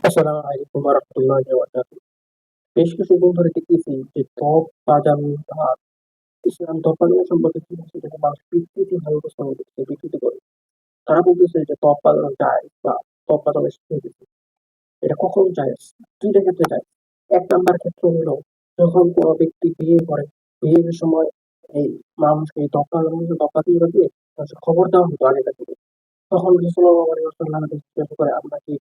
আসসালামু আলাইকুম ওয়া রাহমাতুল্লাহি ওয়া বারাকাতুহু। বেশ কিছুদিন ধরে দেখতেছি যে ত্বক পাজামি বা ইসলাম ত্বক পাজামি সম্পর্কে কি হচ্ছে যেটা মানুষ বিকৃতিভাবে উপস্থাপন করতেছে, বিকৃতি করে। তারা বলতেছে যে ত্বক পাজানো জায়েজ বা ত্বক পাজানো শিখিয়েছে। এটা কখন জায়েজ? ২ টা ক্ষেত্রে জায়েজ। ১ নাম্বার ক্ষেত্র হলো যখন কোন ব্যক্তি বিয়ে করে, বিয়ের সময় এই মানুষকে এই ত্বক পাজানো ত্বক পাতিয়ে দিয়ে মানুষকে খবর দেওয়া হতো আগেকার দিনে। তখন রাসূলুল্লাহ সাল্লাল্লাহু আলাইহি ওয়াসাল্লাম জিজ্ঞাসা করে আমরা কি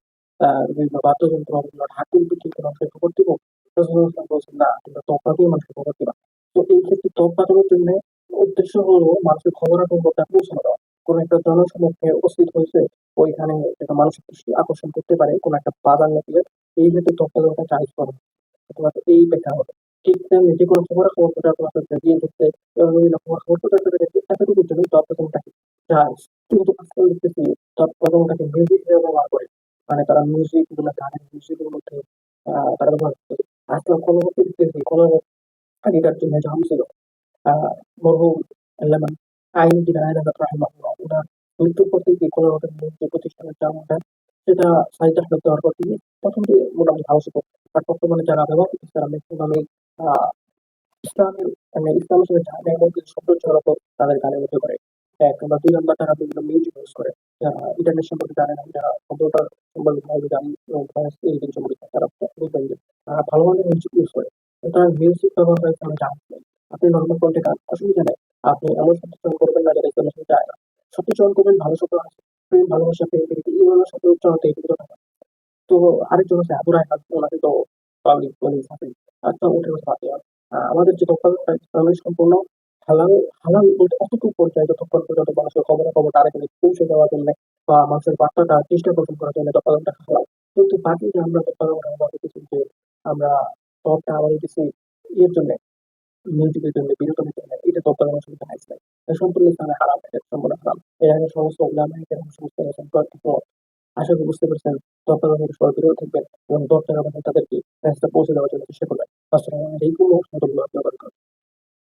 বিভিন্ন বাদ্যযন্ত্র অথবা ঢাকুর পিটিয়ে মানুষকে খবর দিব? রাসূলুল্লাহ সাল্লাল্লাহু আলাইহি ওয়াসাল্লাম বলছেন, "না, তোমরা তকমা দিয়ে মানুষকে খবর দিবা।" তো এই ক্ষেত্রে ত্বক পাঠানোর জন্যে উদ্দেশ্য হলো মানুষের খবরাখবরটা পৌঁছানো দেওয়া। কোন একটা জনসমক্ষে উপস্থিত হয়েছে, ওইখানে যেটা মানুষের দৃষ্টি আকর্ষণ করতে পারে কোন একটা প্রাধান্য দিলে, এই ক্ষেত্রে ত্বক পাঠানোটা জায়েজ করা হয়। অথবা এই ব্যাখ্যা হবে। ঠিক তেমনি যেকোনো খবরাখবর প্রচার করা হচ্ছে, বিয়ে হচ্ছে এবং বিভিন্ন খবরাখবর প্রচার করে এতটুকুর জন্যই ত্বক পাঠানোটাকে জায়েজ। কিন্তু আজকাল দেখতেছি তৎকলঙ্কাকে মিউজিক হিসেবে ব্যবহার করে। মানে তারা মিউজিক গুলা গানের মিউজিকের মধ্যে তারা ব্যবহার করতেছে। আজকাল কলরবে দেখতেছি কলরব আগেকার দিনে যেমন ছিল মরহুম আল্লামা আইনউদ্দিন আয়নাবাদ রাহিমাহুল্লাহ উনার মৃত্যুর পর থেকে কলরবের যে প্রতিষ্ঠানের চামড়াটা সেটা সাহিত্য আহমেদ দেওয়ার পর থেকে ১ম দিকে মোটামুটি ভালো ছিল। বাট বর্তমানে যারা ব্যবহার করতেছে তারা ম্যাক্সিমামই আ ইসলামের মানে ইসলামের সাথে যায় না এমন কিছু শব্দ জড়াতো তাদের গানের মধ্যে করে। ১ বা ২ নাম্বার তারা বিভিন্ন মিউজিক ইউজ করে। যারা ইন্টারনেট সম্পর্কে জানে না, যারা কম্পিউটার সম্পর্কে ভালো জানে এবং ভয়েস এডিটিং সম্পর্কে জানে, তারা বুঝবেন যে তারা ভালো মানের মিউজিক ইউজ করে। তো তারা মিউজিক ব্যবহার করে তারা জানে না। আপনি নরমাল কন্টেন্ট গান অসুবিধা নাই। আপনি এমন শব্দ চয়ন করবেন না যেটা ইসলামের সাথে যায় না। শব্দ চয়ন করবেন ভালো শব্দ আছে। প্রেম, ভালোবাসা, প্রেম, প্রীতি এই ধরনের শব্দ উচ্চারণ থেকে বিরত থাকা। তো আরেকজন আছে আবু রায়হান ওনাকে তো পাবলিক বলেই থাকে। আচ্ছা ওঠার কথা বাদ দেওয়া। আমাদের যে দক্ষতা ইসলামের সম্পূর্ণ হালাল হালাল বলতে অতটুকু পর্যায়ে যতক্ষণ পর্যন্ত মানুষের খবরাখবর আরেকজনে পৌঁছে দেওয়ার জন্য বা মানুষের বার্তাটা চেষ্টা পোষণ করার জন্য তৎপালনটা হালাল। কিন্তু বাকি যে আমরা তৎপালনটা ব্যবহার করতেছি যে আমরা ত্বকটা আমাদের কিছু ইয়ের জন্যে মিউজিকের জন্য বিনোদনের জন্য এটা তৎপালন আসলে জায়েজ নাই। এটা সম্পূর্ণ ইসলামে হারাম, এটা সম্পূর্ণ হারাম। এর আগে সমস্ত উলামা কেরাম সমস্ত আশা করি বুঝতে পেরেছেন। তৎপালন থেকে সবাই বিরত থাকবেন এবং দরকার আমাদের তাদেরকে মেসেজটা পৌঁছে দেওয়ার জন্য চেষ্টা করবেন। আসসালামু আলাইকুম ওয়া রাহমাতুল্লাহি ওয়া বারাকাতুহু।